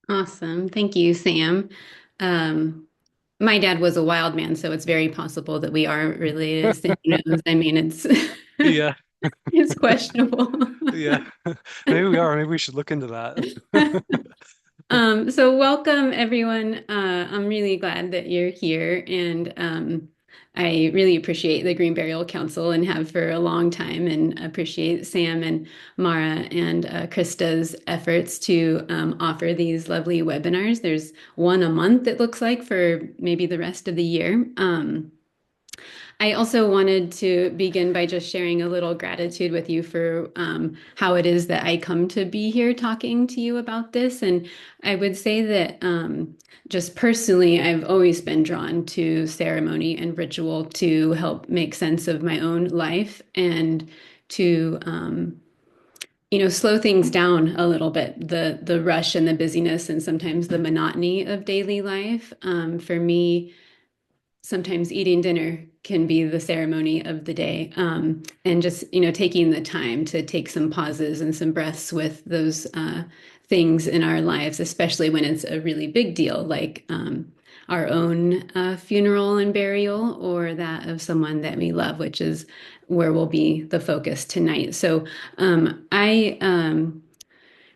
Awesome. Thank you, Sam. Um, my dad was a wild man, so it's very possible that we are related. So who knows? I mean, it's Yeah, it's questionable. yeah. Maybe we are. Maybe we should look into that. So welcome everyone. I'm really glad that you're here, and I really appreciate the Green Burial Council and have for a long time, and appreciate Sam and Mara and Krista's efforts to offer these lovely webinars. There's one a month, it looks like, for maybe the rest of the year. I also wanted to begin by just sharing a little gratitude with you for how it is that I come to be here talking to you about this. And I would say that just personally, I've always been drawn to ceremony and ritual to help make sense of my own life and to slow things down a little bit, the rush and the busyness and sometimes the monotony of daily life. For me, sometimes eating dinner can be the ceremony of the day. And just, taking the time to take some pauses and some breaths with those things in our lives, especially when it's a really big deal, like our own funeral and burial, or that of someone that we love, which is where will be the focus tonight. So I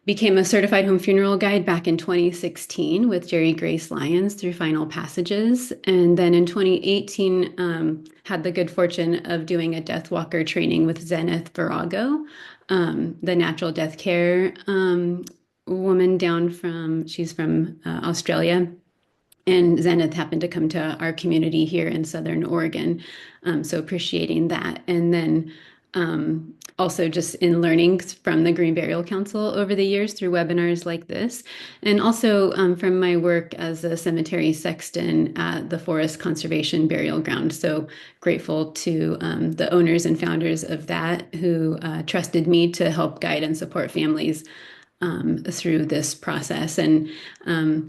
became a certified home funeral guide back in 2016 with Jerry Grace Lyons through Final Passages. And then in 2018, had the good fortune of doing a death walker training with Zenith Virago, the natural death care woman she's from Australia. And Zenith happened to come to our community here in Southern Oregon. So appreciating that. And then also just in learning from the Green Burial Council over the years through webinars like this. And also from my work as a cemetery sexton at the Forest Conservation Burial Ground. So grateful to the owners and founders of that who trusted me to help guide and support families through this process. And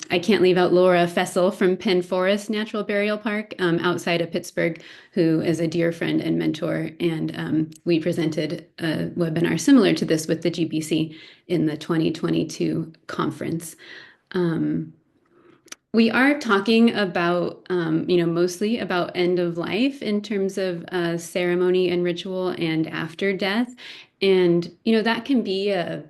I can't leave out Laura Fessel from Penn Forest Natural Burial Park outside of Pittsburgh, who is a dear friend and mentor. And we presented a webinar similar to this with the GBC in the 2022 conference. Um, we are talking about, mostly about end of life in terms of ceremony and ritual and after death. And, that can be a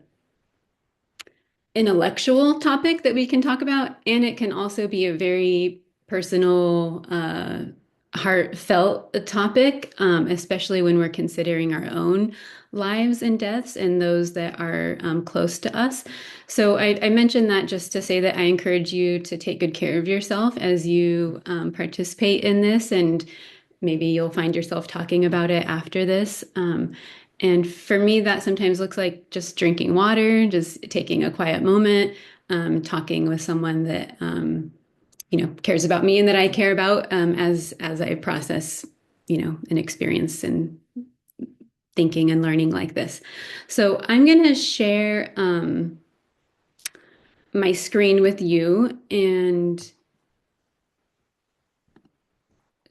intellectual topic that we can talk about, and it can also be a very personal, heartfelt topic, especially when we're considering our own lives and deaths and those that are close to us. So I mentioned that just to say that I encourage you to take good care of yourself as you participate in this, and maybe you'll find yourself talking about it after this. And for me, that sometimes looks like just drinking water, just taking a quiet moment, talking with someone that cares about me and that I care about as I process, an experience and thinking and learning like this. So I'm going to share my screen with you and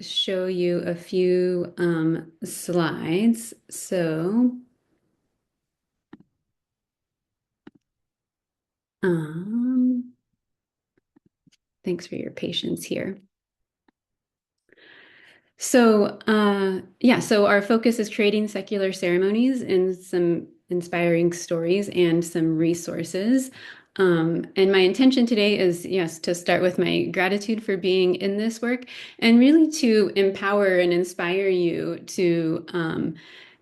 show you a few slides. So um, thanks for your patience here. So our focus is creating secular ceremonies and some inspiring stories and some resources. And my intention today is, yes, to start with my gratitude for being in this work and really to empower and inspire you to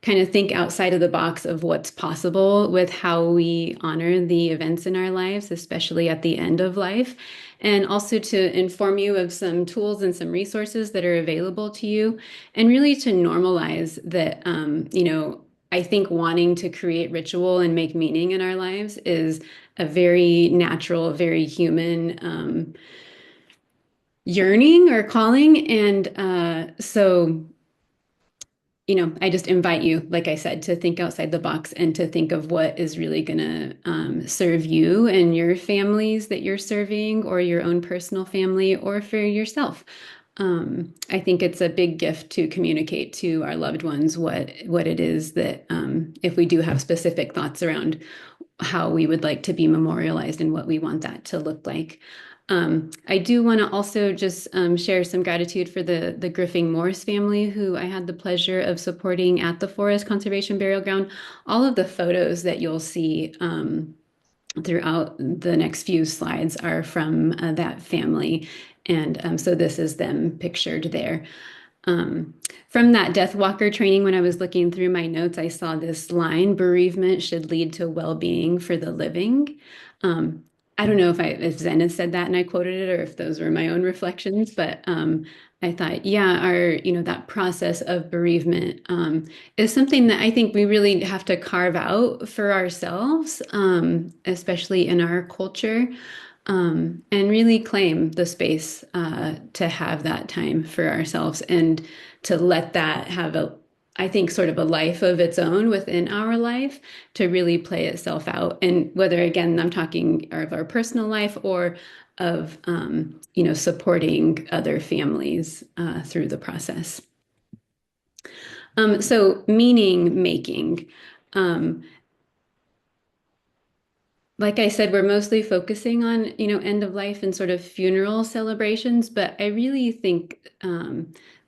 kind of think outside of the box of what's possible with how we honor the events in our lives, especially at the end of life, and also to inform you of some tools and some resources that are available to you, and really to normalize that, I think wanting to create ritual and make meaning in our lives is a very natural, very human yearning or calling. And I just invite you, like I said, to think outside the box and to think of what is really going to serve you and your families that you're serving, or your own personal family, or for yourself. I think it's a big gift to communicate to our loved ones what it is that, if we do have specific thoughts around how we would like to be memorialized and what we want that to look like. I do want to also just share some gratitude for the Griffing Morse family, who I had the pleasure of supporting at the Forest Conservation Burial Ground. All of the photos that you'll see throughout the next few slides are from that family. And so this is them pictured there. Um, from that Death Walker training, when I was looking through my notes, I saw this line: bereavement should lead to well-being for the living. Um, I don't know if Zen has said that and I quoted it, or if those were my own reflections, but I thought, yeah, that process of bereavement is something that I think we really have to carve out for ourselves, especially in our culture, and really claim the space to have that time for ourselves and to let that have I think, sort of a life of its own within our life to really play itself out. And whether, again, I'm talking of our personal life or of, supporting other families through the process. So meaning making. Um, like I said, we're mostly focusing on, end of life and sort of funeral celebrations, but I really think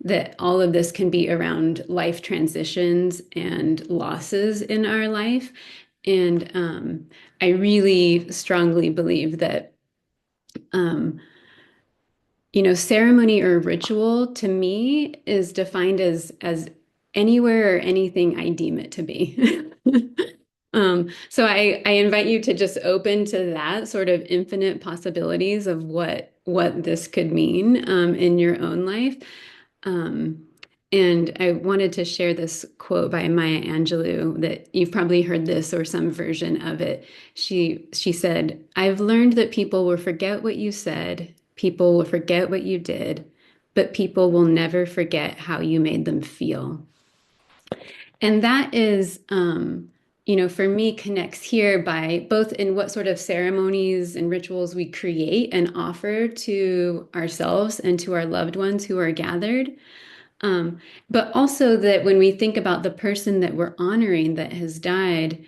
that all of this can be around life transitions and losses in our life. And I really strongly believe that um, ceremony or ritual to me is defined as anywhere or anything I deem it to be. So I invite you to just open to that sort of infinite possibilities of what this could mean in your own life. Um, and I wanted to share this quote by Maya Angelou that you've probably heard this or some version of it. She said, "I've learned that people will forget what you said, people will forget what you did, but people will never forget how you made them feel." And that is, for me, connects here by both in what sort of ceremonies and rituals we create and offer to ourselves and to our loved ones who are gathered. Um, but also that when we think about the person that we're honoring that has died,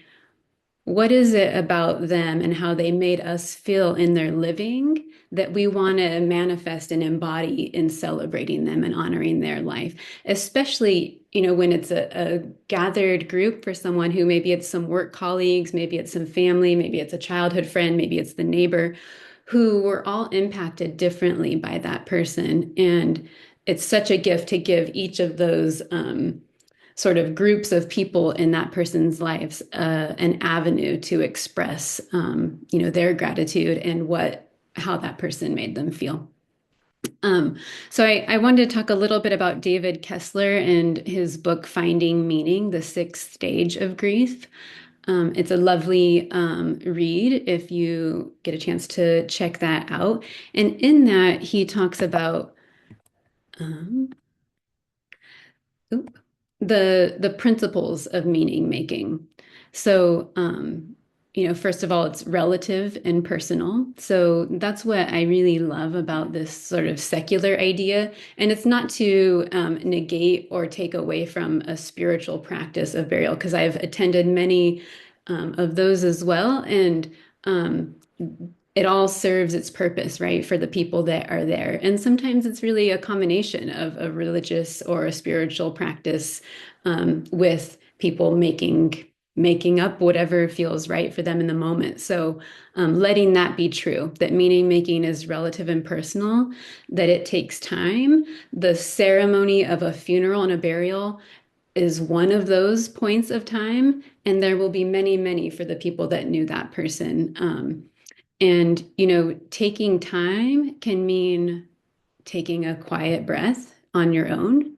what is it about them and how they made us feel in their living that we want to manifest and embody in celebrating them and honoring their life? Especially, when it's a gathered group for someone who maybe it's some work colleagues, maybe it's some family, maybe it's a childhood friend, maybe it's the neighbor who were all impacted differently by that person. And it's such a gift to give each of those sort of groups of people in that person's lives an avenue to express their gratitude and how that person made them feel. So I wanted to talk a little bit about David Kessler and his book Finding Meaning: The Sixth Stage of Grief. It's a lovely read if you get a chance to check that out. And in that, he talks about um, oop, the principles of meaning making. So, first of all, it's relative and personal. So that's what I really love about this sort of secular idea. And it's not to negate or take away from a spiritual practice of burial, because I've attended many of those as well. And um, it all serves its purpose, right, for the people that are there. And sometimes it's really a combination of a religious or a spiritual practice with people making up whatever feels right for them in the moment. So letting that be true, that meaning making is relative and personal, that it takes time. The ceremony of a funeral and a burial is one of those points of time, and there will be many, many for the people that knew that person. And, taking time can mean taking a quiet breath on your own,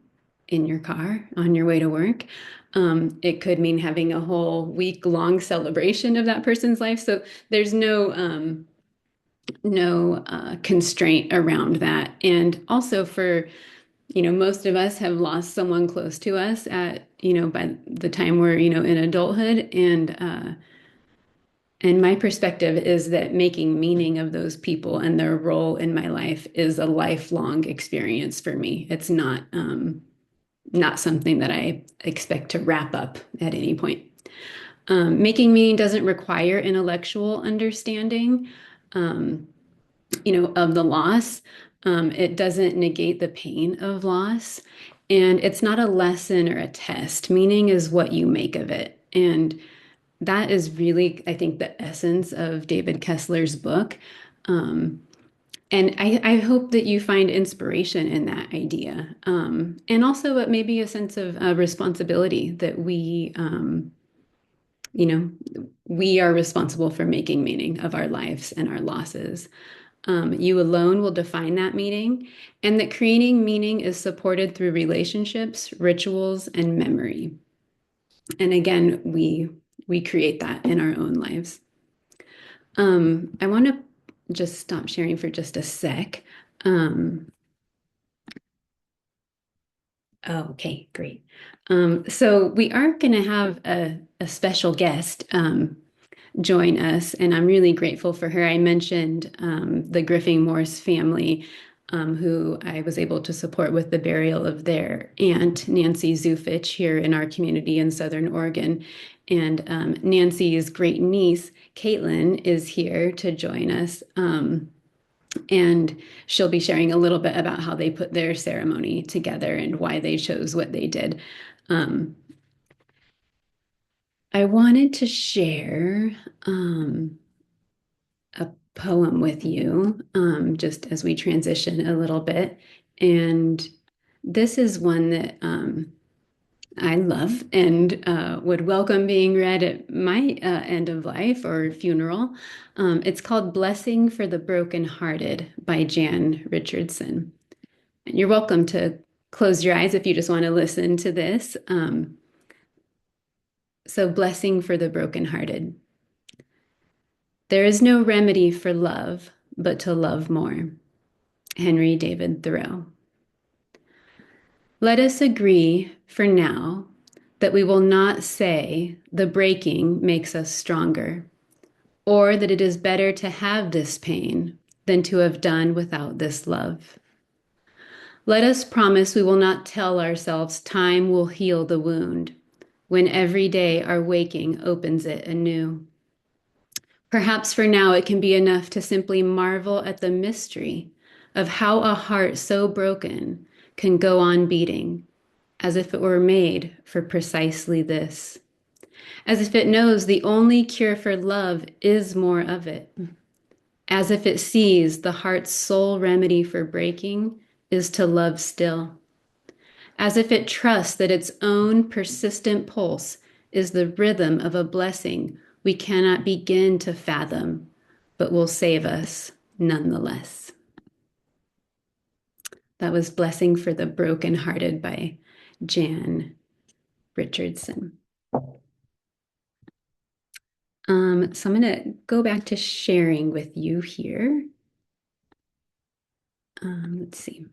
in your car, on your way to work. It could mean having a whole week-long celebration of that person's life. So there's no constraint around that. And also for, most of us have lost someone close to us at, by the time we're, in adulthood. And my perspective is that making meaning of those people and their role in my life is a lifelong experience for me. It's not something that I expect to wrap up at any point. Making meaning doesn't require intellectual understanding, um, of the loss. It doesn't negate the pain of loss. And it's not a lesson or a test. Meaning is what you make of it. And that is really, I think, the essence of David Kessler's book. Um, and I hope that you find inspiration in that idea. And also maybe a sense of responsibility that you know, we are responsible for making meaning of our lives and our losses. You alone will define that meaning, and that creating meaning is supported through relationships, rituals, and memory. And again, we create that in our own lives. I want to just stop sharing for just a sec. Um, okay, great. So we are going to have a special guest join us, and I'm really grateful for her. I mentioned the Griffing Morse family, who I was able to support with the burial of their aunt, Nancy Zufich, here in our community in Southern Oregon. And Nancy's great niece, Caitlin, is here to join us. And she'll be sharing a little bit about how they put their ceremony together and why they chose what they did. Um, I wanted to share a poem with you, just as we transition a little bit. And this is one that I love and would welcome being read at my end of life or funeral. It's called Blessing for the Brokenhearted by Jan Richardson. And you're welcome to close your eyes if you just want to listen to this. So, Blessing for the Brokenhearted. There is no remedy for love but to love more. Henry David Thoreau. Let us agree for now that we will not say the breaking makes us stronger, or that it is better to have this pain than to have done without this love. Let us promise we will not tell ourselves time will heal the wound, when every day our waking opens it anew. Perhaps for now it can be enough to simply marvel at the mystery of how a heart so broken can go on beating, as if it were made for precisely this, as if it knows the only cure for love is more of it, as if it sees the heart's sole remedy for breaking is to love still, as if it trusts that its own persistent pulse is the rhythm of a blessing we cannot begin to fathom, but will save us nonetheless. That was Blessing for the Brokenhearted by Jan Richardson. So I'm going to go back to sharing with you here. Let's see.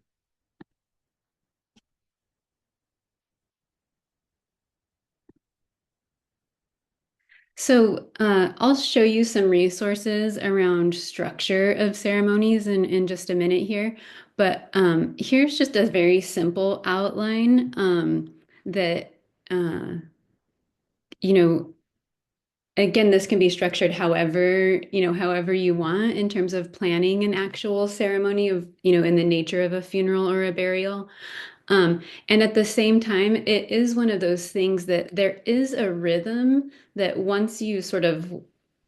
So I'll show you some resources around structure of ceremonies in just a minute here. But here's just a very simple outline that, uh, you know, again, this can be structured however you want in terms of planning an actual ceremony of, in the nature of a funeral or a burial. And at the same time, it is one of those things that there is a rhythm that once you sort of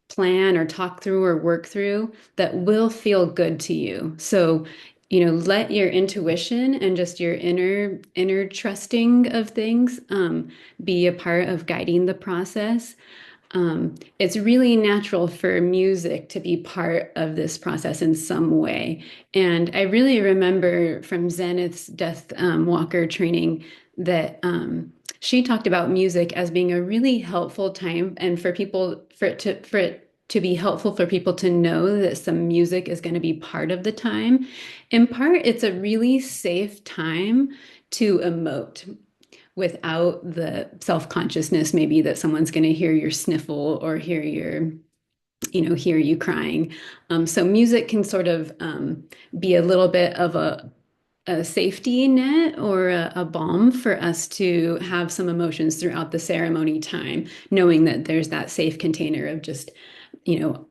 plan or talk through or work through, that will feel good to you. So, let your intuition and just your inner trusting of things be a part of guiding the process. It's really natural for music to be part of this process in some way. And I really remember from Zenith's Death Walker training that she talked about music as being a really helpful time, and for it to be helpful for people to know that some music is going to be part of the time. In part, it's a really safe time to emote without the self-consciousness maybe that someone's going to hear your sniffle or hear you crying. So music can sort of be a little bit of a safety net or a balm for us to have some emotions throughout the ceremony time, knowing that there's that safe container of just, you know,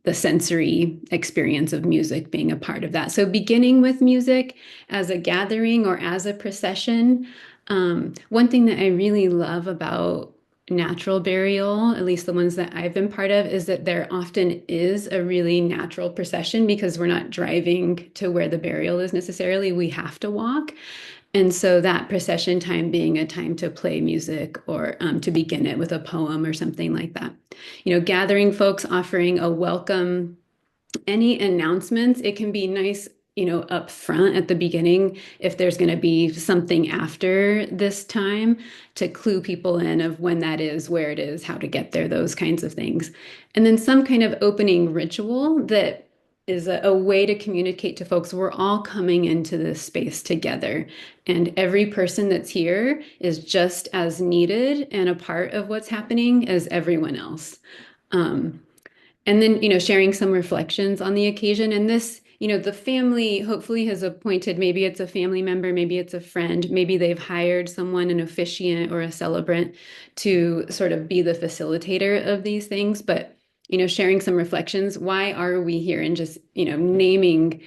the sensory experience of music being a part of that. So beginning with music as a gathering or as a procession. One thing that I really love about natural burial, at least the ones that I've been part of, is that there often is a really natural procession because we're not driving to where the burial is necessarily. We have to walk. And so that procession time being a time to play music or to begin it with a poem or something like that. Gathering folks, offering a welcome, any announcements, it can be nice, up front at the beginning, if there's going to be something after this time to clue people in of when that is, where it is, how to get there, those kinds of things. And then some kind of opening ritual that is a way to communicate to folks we're all coming into this space together. And every person that's here is just as needed and a part of what's happening as everyone else. Um, and then, sharing some reflections on the occasion. And this, the family hopefully has appointed, maybe it's a family member, maybe it's a friend, maybe they've hired someone, an officiant or a celebrant, to sort of be the facilitator of these things. But, sharing some reflections. Why are we here? And just, naming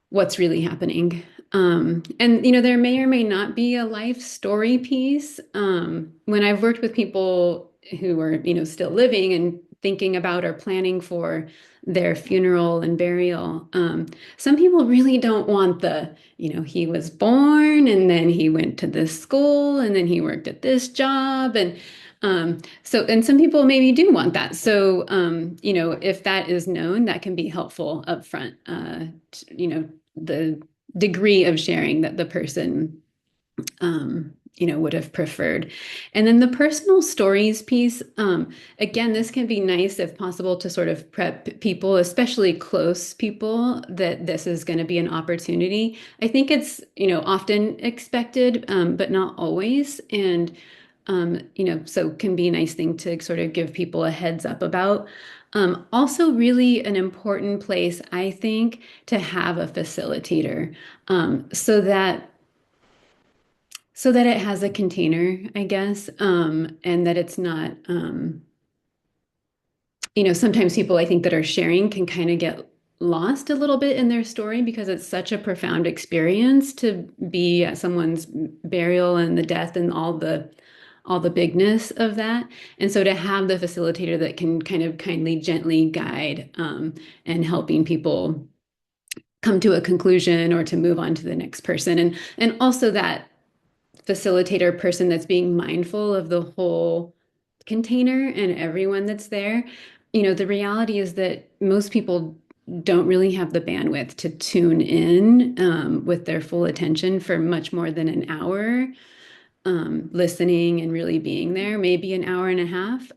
what's really happening. And there may or may not be a life story piece. When I've worked with people who are, still living and thinking about or planning for their funeral and burial, some people really don't want he was born and then he went to this school and then he worked at this job and some people maybe do want that. So, if that is known, that can be helpful up front. The degree of sharing that the person would have preferred. And then the personal stories piece, again, this can be nice if possible to sort of prep people, especially close people, that this is going to be an opportunity. I think it's, often expected, but not always. And, so can be a nice thing to sort of give people a heads up about. Also, really an important place, I think, to have a facilitator so that it has a container, I guess, and that it's not, sometimes people I think that are sharing can kind of get lost a little bit in their story because it's such a profound experience to be at someone's burial and the death and all the bigness of that. And so to have the facilitator that can kind of kindly, gently guide and helping people come to a conclusion or to move on to the next person. And also that facilitator person that's being mindful of the whole container and everyone that's there. The reality is that most people don't really have the bandwidth to tune in with their full attention for much more than an hour, listening and really being there, maybe an hour and a half,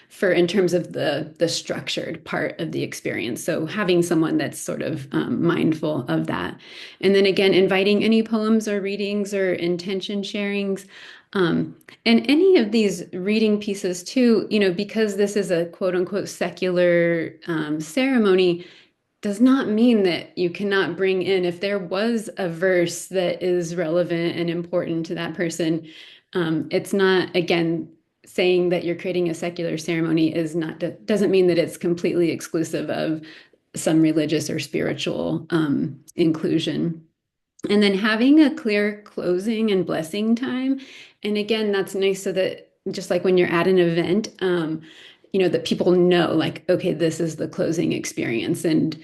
for in terms of the structured part of the experience. So having someone that's sort of mindful of that, and then again, inviting any poems or readings or intention sharings. And any of these reading pieces too, because this is a quote unquote secular ceremony, does not mean that you cannot bring in, if there was a verse that is relevant and important to that person. It's not, again, saying that you're creating a secular ceremony doesn't mean that it's completely exclusive of some religious or spiritual inclusion. And then having a clear closing and blessing time. And again, that's nice so that just like when you're at an event, that people know, like, okay, this is the closing experience. And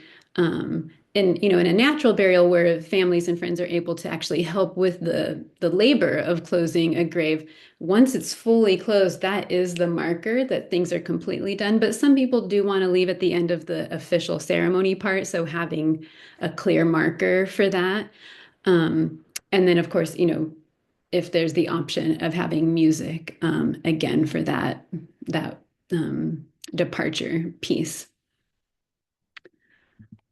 in a natural burial where families and friends are able to actually help with the labor of closing a grave, once it's fully closed, that is the marker that things are completely done. But some people do want to leave at the end of the official ceremony part, so having a clear marker for that. And then, of course, if there's the option of having music, again, for that departure piece.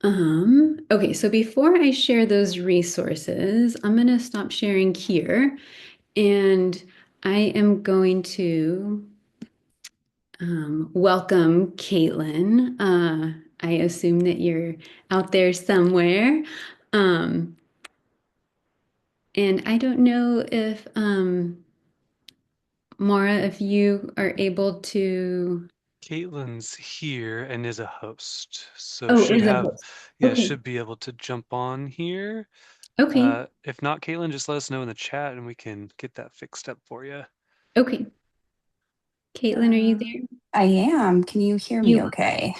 Okay, so before I share those resources, I'm going to stop sharing here and I am going to Welcome, Caitlin. I assume that you're out there somewhere. Um, and I don't know if, Maura, if you are able to. Caitlin's here and is a host, so Oh, should is a have, host. yeah, Okay. should be able to jump on here. Okay. If not, Caitlin, just let us know in the chat and we can get that fixed up for you. Okay. Caitlin, are you Uh, there? I am. Can you hear me You. okay?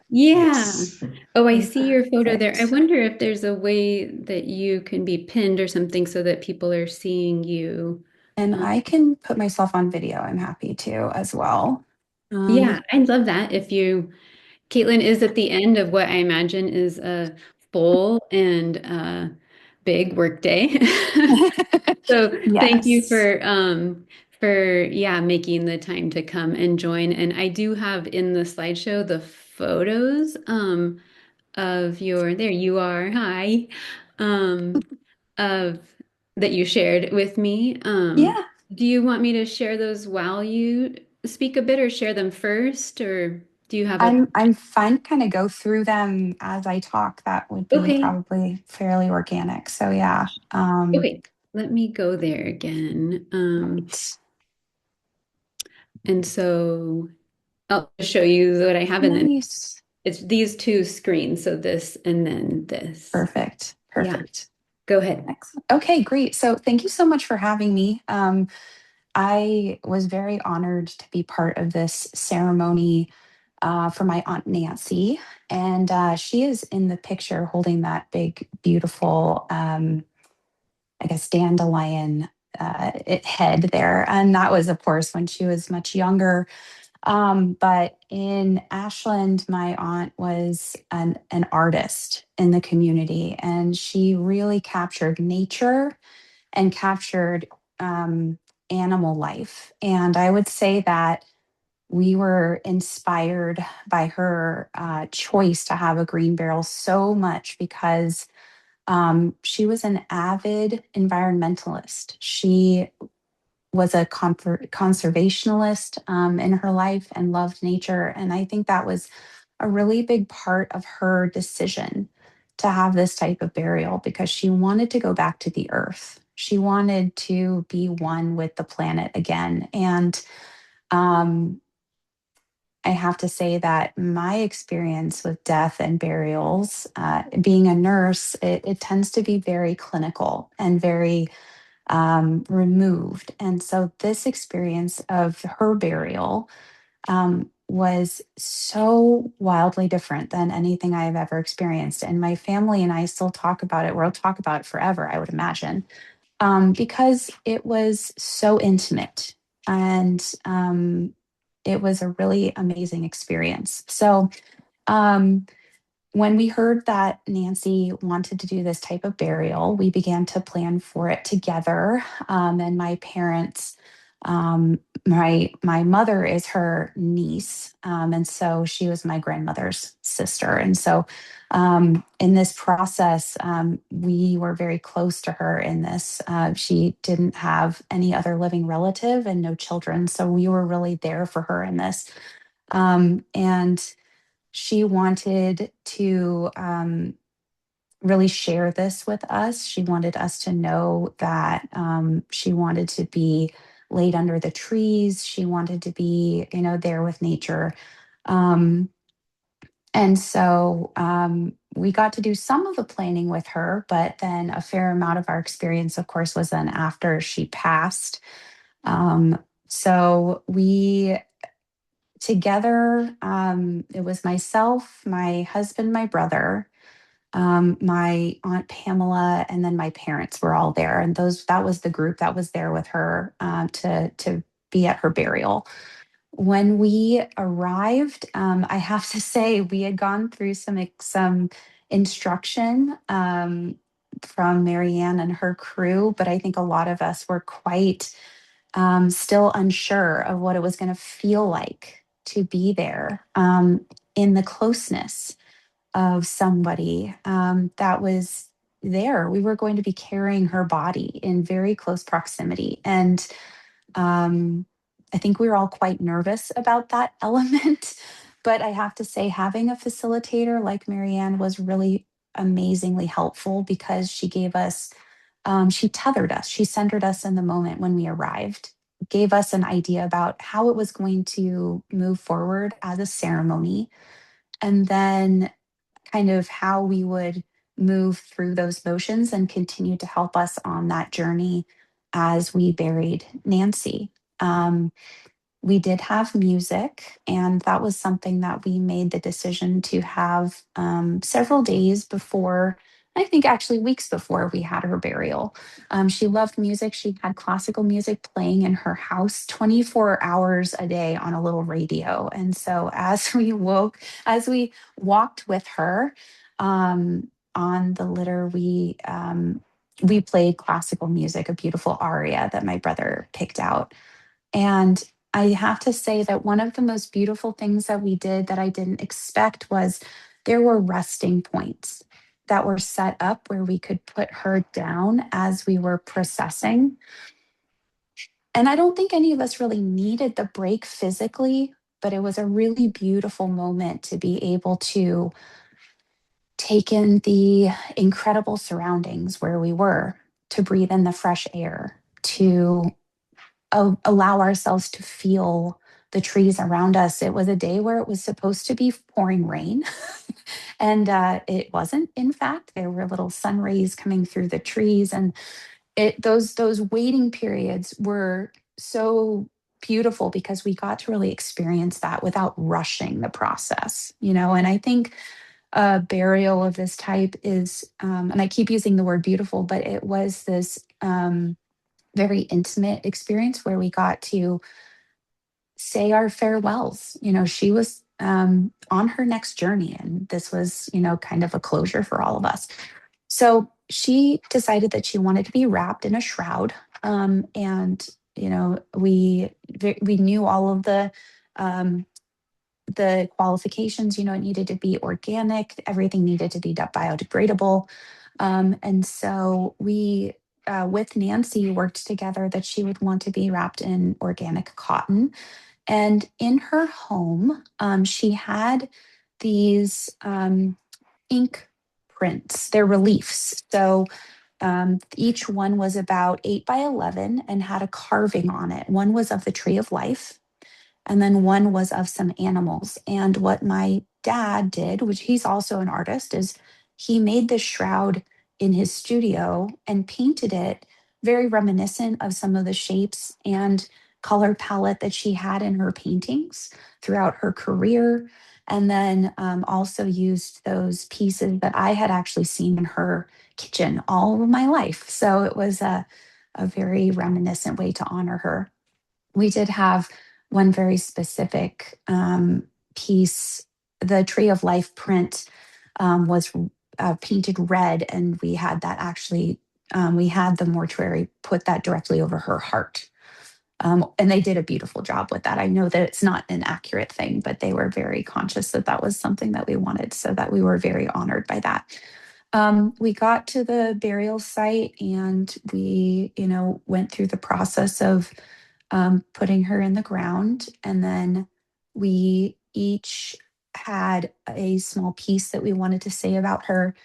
Yeah. Yes. Oh, I see your photo there. I Perfect. wonder if there's a way that you can be pinned or something so that people are seeing you. And Um, I can put myself on video. I'm happy to as well. yeah, Um, I'd love that if you. Caitlin is at the end of what I imagine is a full and big work day. So thank you yes. for yeah making the time to come and join. And I do have in the slideshow the photos of your there you are. Hi. Of that you shared with me. Yeah. Do you want me to share those while you speak a bit or share them first or do you have a I'm fine to kind of go through them as I talk. That would be okay. probably fairly organic. So yeah. Okay, let me go there again. Right. And so I'll just show you what I have, and then Nice. it's these two screens. So this and then this. Perfect. Yeah, Perfect. go ahead. Excellent. Okay, great. So thank you so much for having me. I was very honored to be part of this ceremony for my Aunt Nancy. And she is in the picture holding that big, beautiful, I guess, dandelion head there. And that was, of course, when she was much younger. But in Ashland, my aunt was an artist in the community, and she really captured nature and captured um, animal life. And I would say that we were inspired by her choice to have a green barrel so much because she was an avid environmentalist. She was a conservationalist in her life and loved nature. And I think that was a really big part of her decision to have this type of burial because she wanted to go back to the earth. She wanted to be one with the planet again. And um, I have to say that my experience with death and burials, being a nurse, it tends to be very clinical and very removed. And so this experience of her burial was so wildly different than anything I've ever experienced. And my family and I still talk about it. We'll talk about it forever, I would imagine, because it was so intimate and it was a really amazing experience. So, um, when we heard that Nancy wanted to do this type of burial, we began to plan for it together. And my parents, my mother is her niece, and so she was my grandmother's sister. And so, in this process, we were very close to her. In this, she didn't have any other living relative and no children, so we were really there for her in this. And she wanted to really share this with us. She wanted us to know that she wanted to be laid under the trees. She wanted to be, there with nature. Um, and so we got to do some of the planning with her, but then a fair amount of our experience, of course, was then after she passed. Um, so we together. It was myself, my husband, my brother, my aunt Pamela, and then my parents were all there, and that was the group that was there with her to be at her burial. When we arrived, I have to say we had gone through some instruction from Marianne and her crew, but I think a lot of us were quite still unsure of what it was going to feel like to be there in the closeness of somebody that was there. We were going to be carrying her body in very close proximity. Um, I think we were all quite nervous about that element. But I have to say, having a facilitator like Marianne was really amazingly helpful because she gave us, she tethered us, she centered us in the moment when we arrived, gave us an idea about how it was going to move forward as a ceremony, and then kind of how we would move through those motions and continue to help us on that journey as we buried Nancy. Um, we did have music, and that was something that we made the decision to have several days before. I think actually weeks before we had her burial. She loved music. She had classical music playing in her house 24 hours a day on a little radio. And so as we walked with her on the litter, we played classical music, a beautiful aria that my brother picked out. And I have to say that one of the most beautiful things that we did that I didn't expect was there were resting points that were set up where we could put her down as we were processing. And I don't think any of us really needed the break physically, but it was a really beautiful moment to be able to take in the incredible surroundings where we were, to breathe in the fresh air, to allow ourselves to feel the trees around us. It was a day where it was supposed to be pouring rain, and it wasn't. In fact, there were little sun rays coming through the trees, and those waiting periods were so beautiful because we got to really experience that without rushing the process, you know. And I think a burial of this type is, and I keep using the word beautiful, but it was this. Very intimate experience where we got to say our farewells. You know, she was on her next journey, and this was, you know, kind of a closure for all of us. So she decided that she wanted to be wrapped in a shroud, and you know, we knew all of um, the qualifications. You know, it needed to be organic. Everything needed to be biodegradable. And so we, with Nancy, worked together that she would want to be wrapped in organic cotton. And in her home, she had these ink prints, they're reliefs. So each one was about 8 by 11 and had a carving on it. One was of the tree of life, and then one was of some animals. And what my dad did, which he's also an artist, is he made this shroud in his studio and painted it very reminiscent of some of the shapes and color palette that she had in her paintings throughout her career. And then also used those pieces that I had actually seen in her kitchen all of my life. So it was a very reminiscent way to honor her. We did have one very specific piece. The Tree of Life print was painted red, and we had that actually, we had the mortuary put that directly over her heart. And they did a beautiful job with that. I know that it's not an accurate thing, but they were very conscious that that was something that we wanted, so that we were very honored by that. We got to the burial site, and we, you know, went through the process of putting her in the ground. And then we each had a small piece that we wanted to say about her.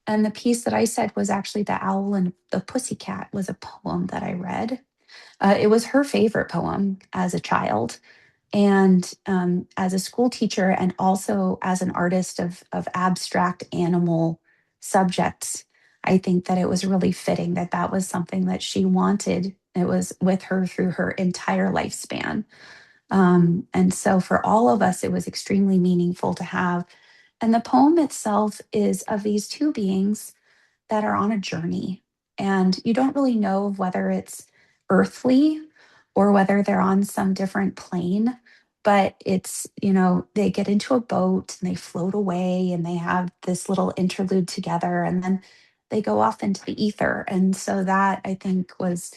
And the piece that I said was actually The Owl and the Pussycat, was a poem that I read. It was her favorite poem as a child. And as a school teacher, and also as an artist of abstract animal subjects, I think that it was really fitting that that was something that she wanted. It was with her through her entire lifespan. And so for all of us, it was extremely meaningful to have. And the poem itself is of these two beings that are on a journey. And you don't really know whether it's earthly or whether they're on some different plane. But it's, you know, they get into a boat and they float away and they have this little interlude together, and then they go off into the ether. And so that, I think, was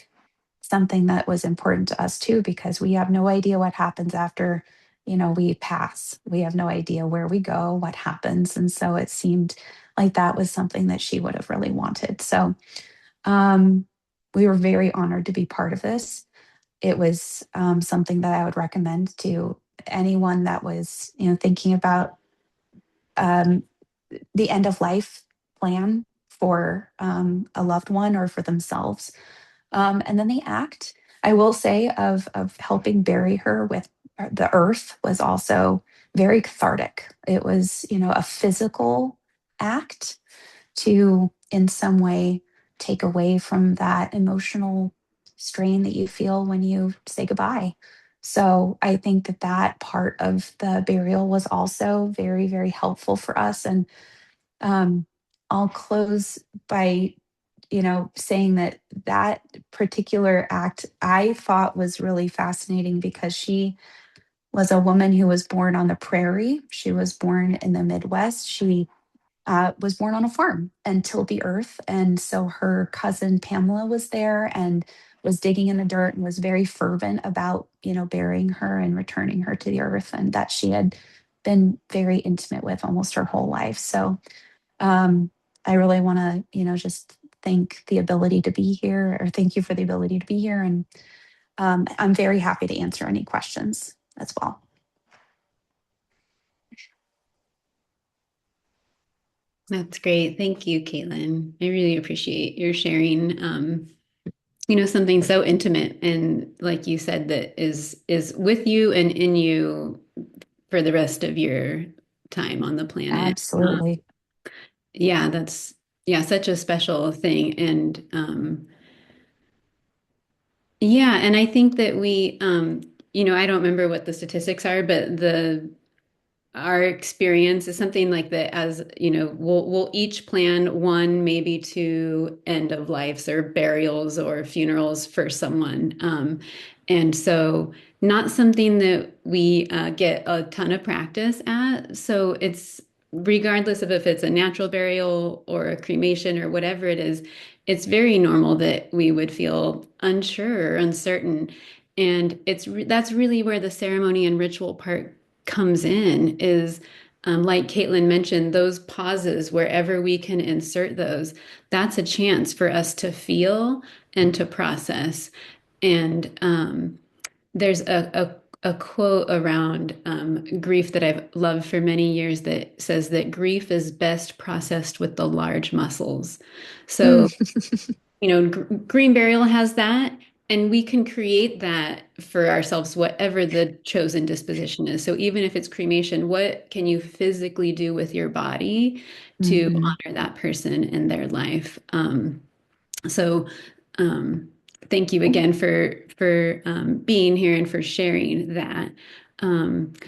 something that was important to us too, because we have no idea what happens after, you know, we pass. We have no idea where we go, what happens. And so it seemed like that was something that she would have really wanted. So um, we were very honored to be part of this. it was something that I would recommend to anyone that was, thinking about um, the end of life plan for a loved one or for themselves. And then the act, I will say, of helping bury her with the earth was also very cathartic. It was, a physical act to, in some way, take away from that emotional strain that you feel when you say goodbye. So I think that that part of the burial was also very, very helpful for us. And um, I'll close by, saying that that particular act I thought was really fascinating because she was a woman who was born on the prairie. She was born in the Midwest. She was born on a farm and tilled the earth. And so her cousin Pamela was there and was digging in the dirt and was very fervent about, burying her and returning her to the earth, and that she had been very intimate with almost her whole life. So um, I really want to, just thank the ability to be here, or thank you for the ability to be here. And I'm very happy to answer any questions as well. That's great. Thank you, Caitlin. I really appreciate your sharing, something so intimate and like you said, that is with you and in you for the rest of your time on the planet. Absolutely. Yeah, that's yeah, such a special thing. And yeah, and I think that I don't remember what the statistics are, but the our experience is something like that. As we'll each plan one, maybe two end of lives or burials or funerals for someone, and so not something that we get a ton of practice at. So it's regardless of if it's a natural burial or a cremation or whatever it is, it's very normal that we would feel unsure or uncertain. And that's really where the ceremony and ritual part comes in, is like Caitlin mentioned, those pauses, wherever we can insert those, that's a chance for us to feel and to process. And there's a quote around grief that I've loved for many years that says that grief is best processed with the large muscles. Mm. So green burial has that, and we can create that for ourselves, whatever the chosen disposition is. So even if it's cremation, what can you physically do with your body to Mhm. honor that person in their life? So thank you again for being here and for sharing that.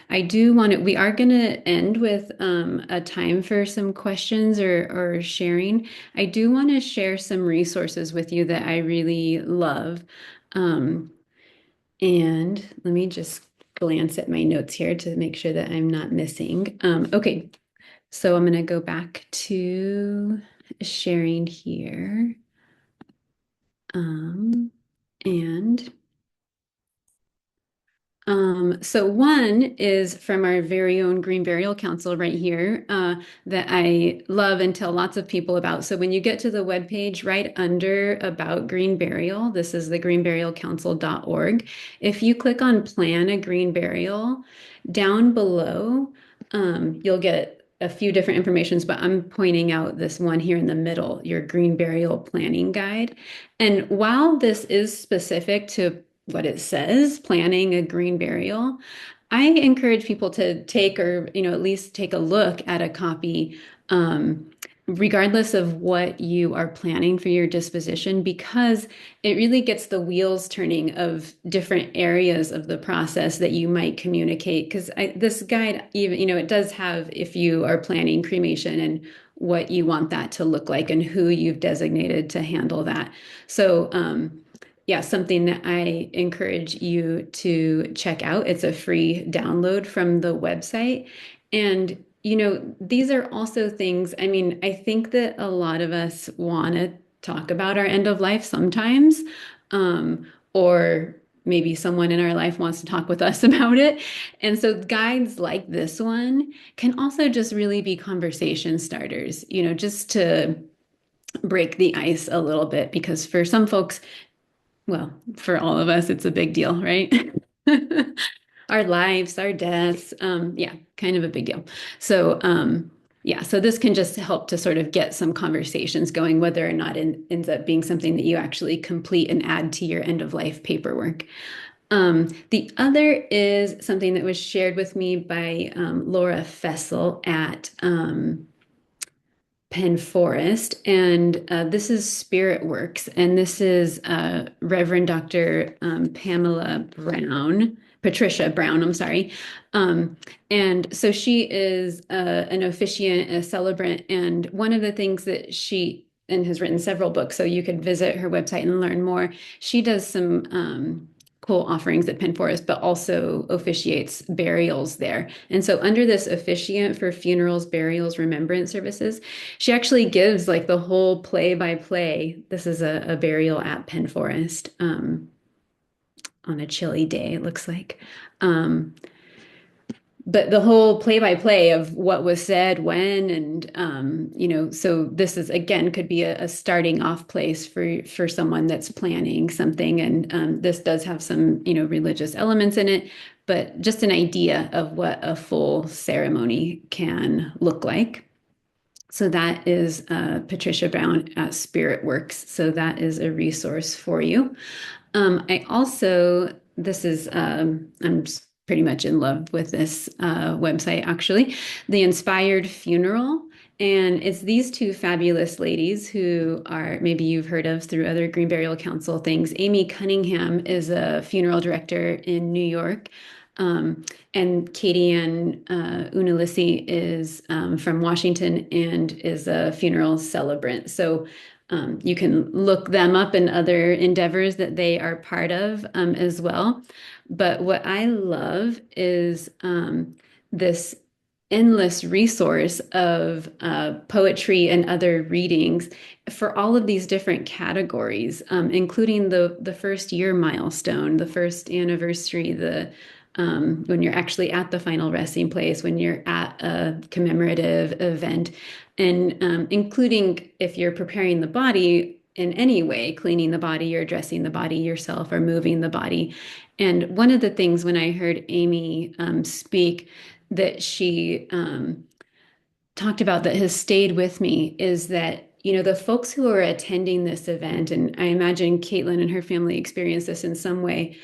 I do want to, we are going to end with a time for some questions or sharing. I do want to share some resources with you that I really love. Um, and let me just glance at my notes here to make sure that I'm not missing. Okay, so I'm going to go back to sharing here. Um, and so one is from our very own Green Burial Council right here, that I love and tell lots of people about. So when you get to the webpage right under about Green Burial, this is the greenburialcouncil.org. If you click on Plan a Green Burial, down below, you'll get a few different informations, but I'm pointing out this one here in the middle, your Green Burial Planning Guide. And while this is specific to what it says, planning a green burial, I encourage people to take, or at least take a look at a copy, regardless of what you are planning for your disposition, because it really gets the wheels turning of different areas of the process that you might communicate. Because this guide, even it does have, if you are planning cremation, and what you want that to look like and who you've designated to handle that. So yeah, something that I encourage you to check out. It's a free download from the website. And, these are also things, I mean, I think that a lot of us want to talk about our end of life sometimes, or maybe someone in our life wants to talk with us about it. And so guides like this one can also just really be conversation starters, just to break the ice a little bit, because for some folks, well, for all of us, it's a big deal, right? Our lives, our deaths, yeah, kind of a big deal. So, yeah, so this can just help to sort of get some conversations going, whether or not it ends up being something that you actually complete and add to your end of life paperwork. The other is something that was shared with me by Laura Fessel at Penn Forest, and this is Spirit Works, and this is Reverend Dr. Pamela Brown, Patricia Brown, I'm sorry. Um, and so she is an officiant, a celebrant, and one of the things that she and has written several books, so you could visit her website and learn more. She does some cool offerings at Penn Forest, but also officiates burials there. And so under this officiant for funerals, burials, remembrance services, she actually gives like the whole play by play. This is a burial at Penn Forest on a chilly day, it looks like. Um, but the whole play by play of what was said when and so this is again could be a starting off place for someone that's planning something, and this does have some religious elements in it, but just an idea of what a full ceremony can look like. So that is Patricia Brown at Spirit Works. So that is a resource for you. I also, this is, I'm pretty much in love with this website actually, The Inspired Funeral. And it's these two fabulous ladies who are maybe you've heard of through other Green Burial Council things. Amy Cunningham is a funeral director in New York. Um, and Katie Ann Unalisi is from Washington and is a funeral celebrant. So you can look them up in other endeavors that they are part of as well. But what I love is this endless resource of poetry and other readings for all of these different categories, including the first year milestone, the first anniversary, the when you're actually at the final resting place, when you're at a commemorative event, and including if you're preparing the body in any way, cleaning the body, or dressing the body yourself, or moving the body. And one of the things when I heard Amy speak that she talked about that has stayed with me is that the folks who are attending this event, and I imagine Caitlin and her family experienced this in some way,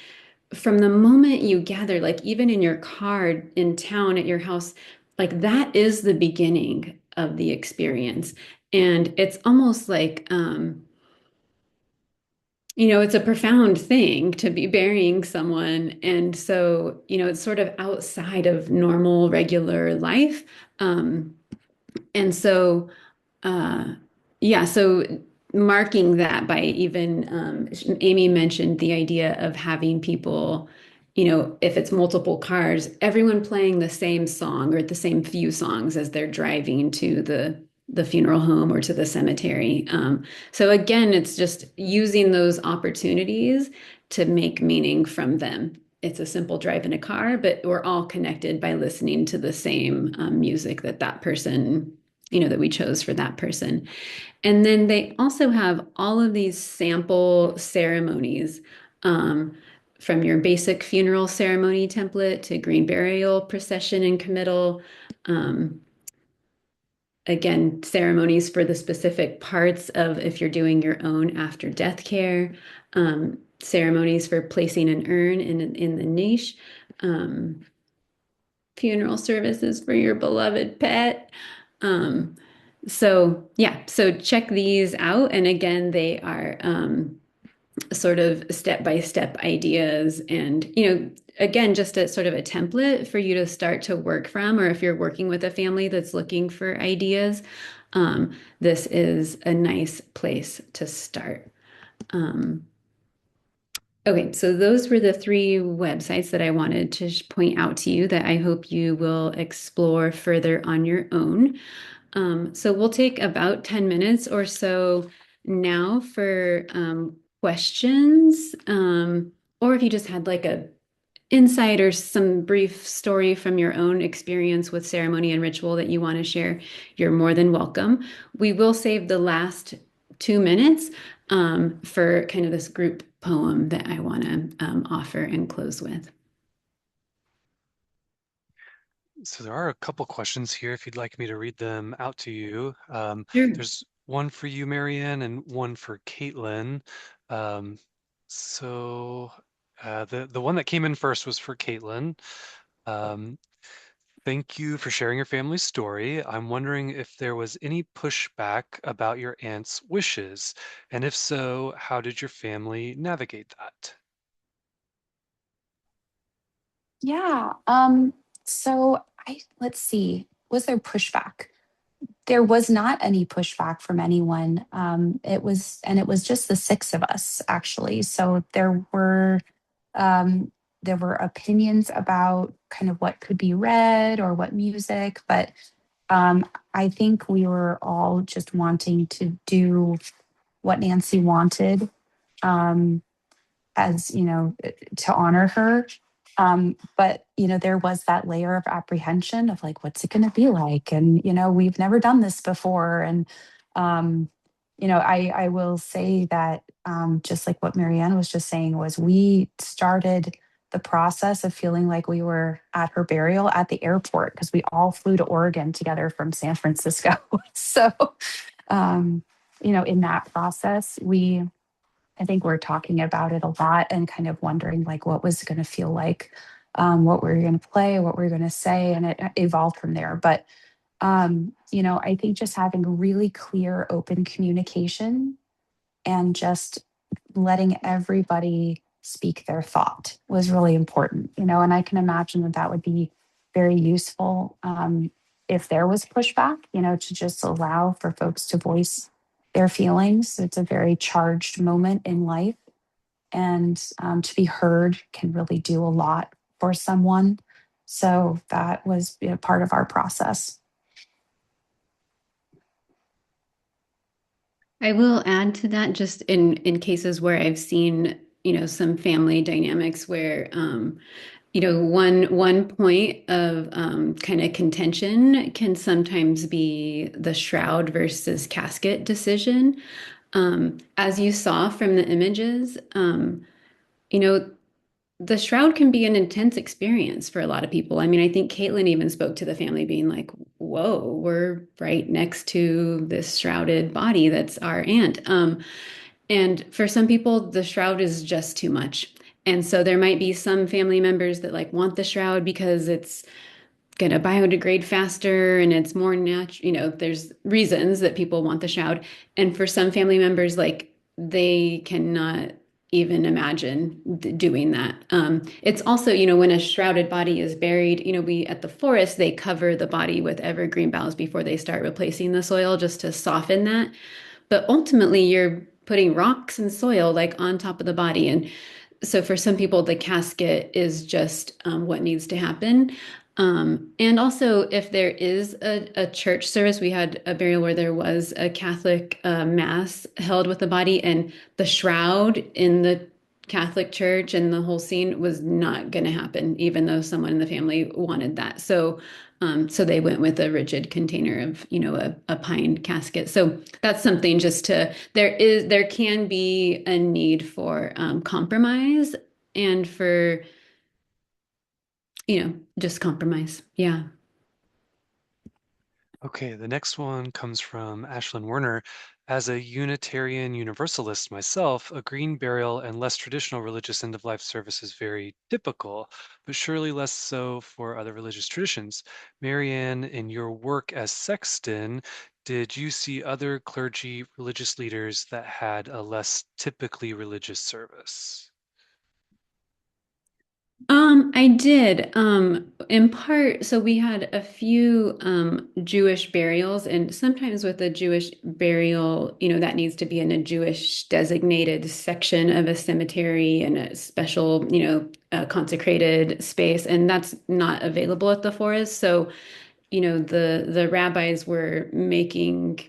from the moment you gather, like even in your car in town at your house, like that is the beginning of the experience. And it's almost like, it's a profound thing to be burying someone. And so, it's sort of outside of normal, regular life. And so, uh, yeah, so marking that by even Amy mentioned the idea of having people, if it's multiple cars, everyone playing the same song or the same few songs as they're driving to the funeral home or to the cemetery. So again, it's just using those opportunities to make meaning from them. It's a simple drive in a car, but we're all connected by listening to the same music that person, that we chose for that person. And then they also have all of these sample ceremonies, from your basic funeral ceremony template to green burial procession and committal. Um, Again, ceremonies for the specific parts of if you're doing your own after death care, ceremonies for placing an urn in the niche, um, funeral services for your beloved pet. Um, so yeah, so check these out. And again, they are sort of step-by-step ideas and, again, just a sort of a template for you to start to work from, or if you're working with a family that's looking for ideas, this is a nice place to start. Um, Okay, so those were the three websites that I wanted to point out to you that I hope you will explore further on your own. So we'll take about 10 minutes or so now for questions, or if you just had like a insight or some brief story from your own experience with ceremony and ritual that you want to share, you're more than welcome. We will save the last 2 minutes for kind of this group poem that I want to offer and close with. So there are a couple questions here if you'd like me to read them out to you. Sure. There's one for you, Marianne, and one for Caitlin. Um, the one that came in first was for Caitlin. Um, Thank you for sharing your family story. I'm wondering if there was any pushback about your aunt's wishes, and if so, how did your family navigate that? Yeah. So let's see. Was there pushback? There was not any pushback from anyone. It was just the six of us actually. So um, there were opinions about kind of what could be read or what music, but um, I think we were all just wanting to do what Nancy wanted. Um, as to honor her, but there was that layer of apprehension of like, what's it going to be like, and we've never done this before. And um I will say that, just like what Marianne was just saying, was we started the process of feeling like we were at her burial at the airport because we all flew to Oregon together from San Francisco. So um in that process, I think we're talking about it a lot and kind of wondering like what was going to feel like, what we were going to play, what we were going to say, and it evolved from there. But I think just having really clear, open communication and just letting everybody speak their thought was really important. And I can imagine that that would be very useful, if there was pushback. To just allow for folks to voice their feelings. It's a very charged moment in life, and to be heard can really do a lot for someone. So that was part of our process. I will add to that just in cases where I've seen, some family dynamics where one point of kind of contention can sometimes be the shroud versus casket decision. As you saw from the images, you know, the shroud can be an intense experience for a lot of people. I mean, I think Caitlin even spoke to the family being like, whoa, we're right next to this shrouded body that's our aunt. And for some people, the shroud is just too much. And so there might be some family members that like want the shroud because it's going to biodegrade faster and it's more natural. There's reasons that people want the shroud. And for some family members, like they cannot even imagine doing that. It's also, when a shrouded body is buried, we at the forest, they cover the body with evergreen boughs before they start replacing the soil just to soften that. But ultimately, you're putting rocks and soil like on top of the body. And so for some people, the casket is just what needs to happen. And also, if there is a church service, we had a burial where there was a Catholic mass held with the body, and the shroud in the Catholic church and the whole scene was not going to happen, even though someone in the family wanted that. So they went with a rigid container of, a pine casket. So that's something just to, there can be a need for compromise and for, just compromise. Yeah. Okay, the next one comes from Ashlyn Werner. As a Unitarian Universalist myself, a green burial and less traditional religious end of life service is very typical, but surely less so for other religious traditions. Marianne, in your work as sexton, did you see other clergy religious leaders that had a less typically religious service? I did, in part. So we had a few Jewish burials, and sometimes with a Jewish burial, that needs to be in a Jewish designated section of a cemetery and a special, consecrated space, and that's not available at the forest. So, the rabbis were making,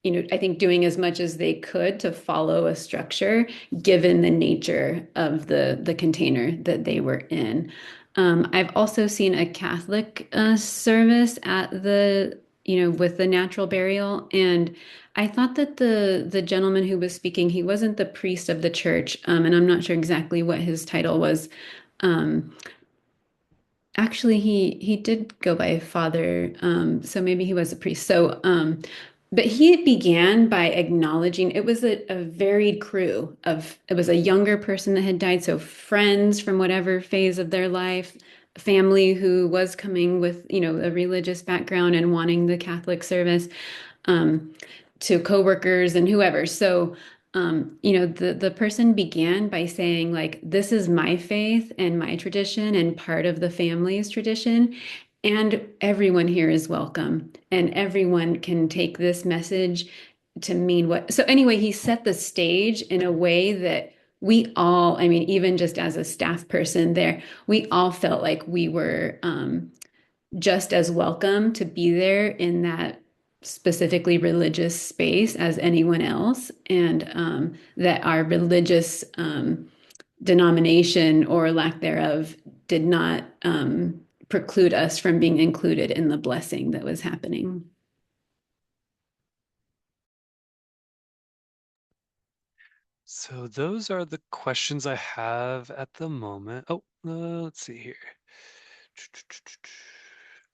I think doing as much as they could to follow a structure given the nature of the container that they were in. I've also seen a Catholic service at the with the natural burial. And I thought that the gentleman who was speaking, he wasn't the priest of the church, and I'm not sure exactly what his title was. Um, Actually, he did go by father, so maybe he was a priest. But he began by acknowledging it was a varied crew of it was a younger person that had died, so friends from whatever phase of their life, family who was coming with, a religious background and wanting the Catholic service, um, to coworkers and whoever. So, the person began by saying, like, this is my faith and my tradition and part of the family's tradition, and everyone here is welcome, and everyone can take this message to mean what. So anyway, he set the stage in a way that we all, I mean, even just as a staff person there, we all felt like we were just as welcome to be there in that specifically religious space as anyone else, and that our religious denomination or lack thereof did not preclude us from being included in the blessing that was happening. So those are the questions I have at the moment. Oh, let's see here.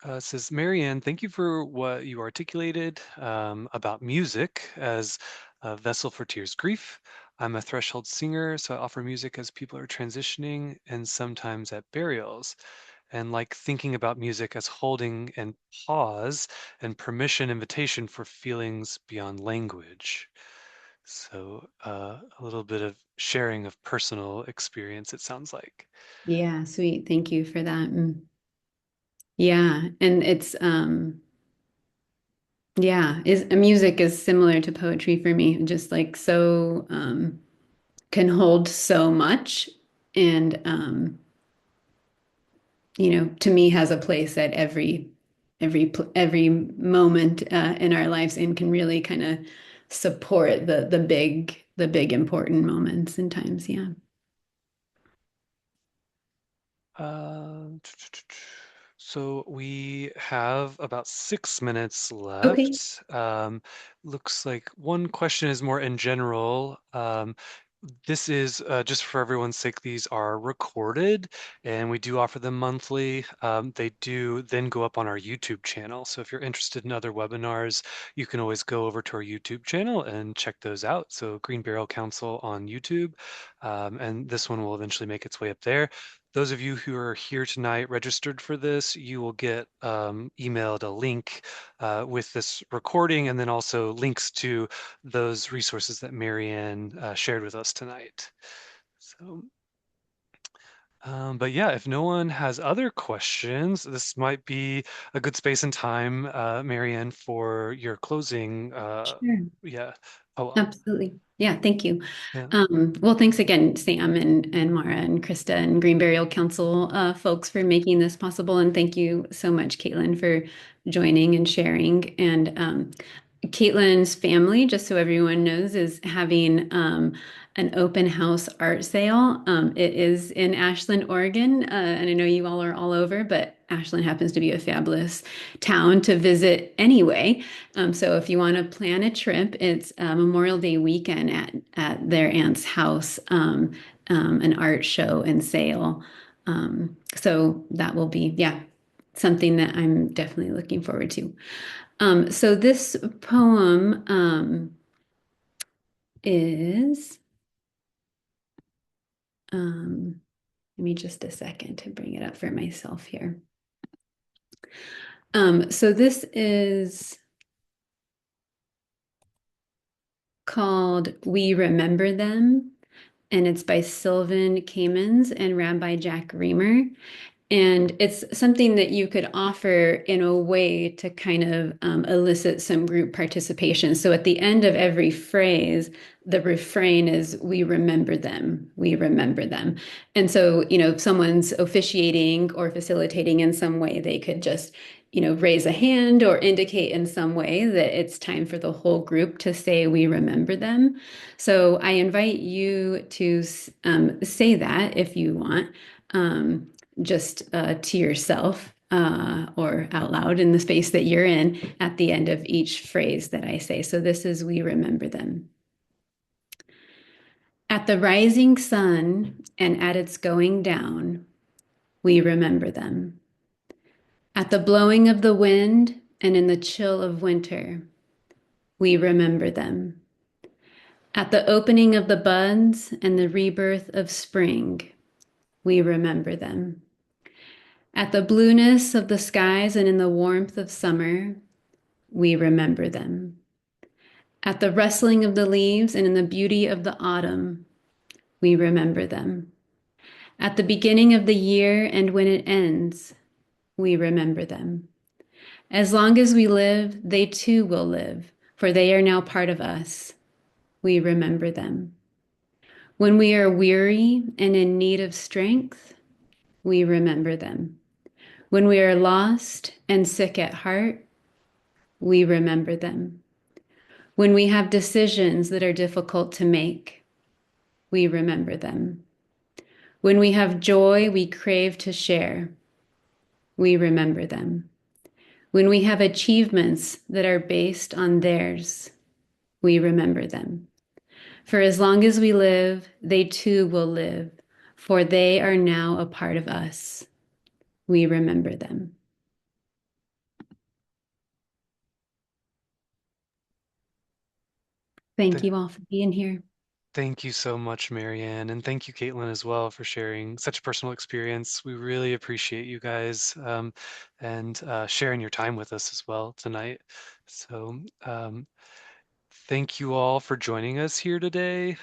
It says, Marianne, thank you for what you articulated about music as a vessel for tears grief. I'm a threshold singer, so I offer music as people are transitioning and sometimes at burials. And like thinking about music as holding and pause and permission, invitation for feelings beyond language. So a little bit of sharing of personal experience, it sounds like. Yeah, sweet. Thank you for that. Yeah, and it's yeah, is music is similar to poetry for me, just like so can hold so much, and to me has a place at every moment in our lives, and can really kind of support the big important moments and times. Yeah. Uh, so we have about 6 minutes Okay. left. Looks like one question is more in general. This is just for everyone's sake, these are recorded and we do offer them monthly. They do then go up on our YouTube channel. So if you're interested in other webinars, you can always go over to our YouTube channel and check those out. So Green Burial Council on YouTube. And this one will eventually make its way up there. Those of you who are here tonight registered for this, you will get emailed a link with this recording and then also links to those resources that Marianne shared with us tonight. So, but yeah, if no one has other questions, this might be a good space and time, Marianne, for your closing. Sure. Yeah. Oh, Absolutely. Yeah, thank you. yeah. Well, thanks again, Sam and Mara and Krista and Green Burial Council folks for making this possible. And thank you so much, Caitlin, for joining and sharing. And Caitlin's family, just so everyone knows, is having an open house art sale. It is in Ashland, Oregon, and I know you all are all over, but Ashland happens to be a fabulous town to visit anyway. So if you want to plan a trip, it's Memorial Day weekend at their aunt's house, an art show and sale. So that will be, yeah, something that I'm definitely looking forward to. So this poem is, give me just a second to bring it up for myself here. So this is called We Remember Them, and it's by Sylvan Kamens and Rabbi Jack Reamer. And it's something that you could offer in a way to kind of elicit some group participation. So at the end of every phrase, the refrain is, we remember them, we remember them. And so, if someone's officiating or facilitating in some way, they could just, raise a hand or indicate in some way that it's time for the whole group to say, we remember them. So I invite you to say that if you want. Just to yourself. or out loud in the space that you're in at the end of each phrase that I say. So this is we remember them. At the rising sun and at its going down, we remember them. At the blowing of the wind and in the chill of winter, we remember them. At the opening of the buds and the rebirth of spring, we remember them. At the blueness of the skies and in the warmth of summer, we remember them. At the rustling of the leaves and in the beauty of the autumn, we remember them. At the beginning of the year and when it ends, we remember them. As long as we live, they too will live, for they are now part of us. We remember them. When we are weary and in need of strength, we remember them. When we are lost and sick at heart, we remember them. When we have decisions that are difficult to make, we remember them. When we have joy we crave to share, we remember them. When we have achievements that are based on theirs, we remember them. For as long as we live, they too will live, for they are now a part of us. We remember them. Thank Th- you all for being here. Thank you so much, Marianne, and thank you, Caitlin, as well, for sharing such a personal experience. We really appreciate you guys and sharing your time with us as well tonight. So thank you all for joining us here today.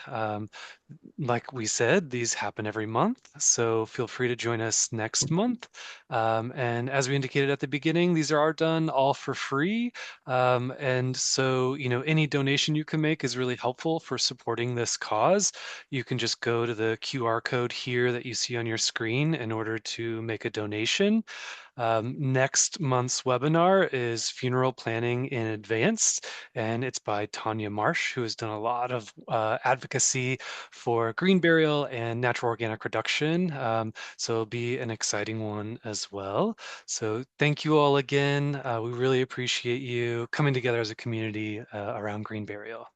Like we said, these happen every month, so feel free to join us next month. And as we indicated at the beginning, these are done all for free. And so, any donation you can make is really helpful for supporting this cause. You can just go to the QR code here that you see on your screen in order to make a donation. Next month's webinar is Funeral Planning in Advance, and it's by Tanya Marsh, who has done a lot of advocacy for green burial and natural organic reduction. So it'll be an exciting one as well. So thank you all again. We really appreciate you coming together as a community around green burial.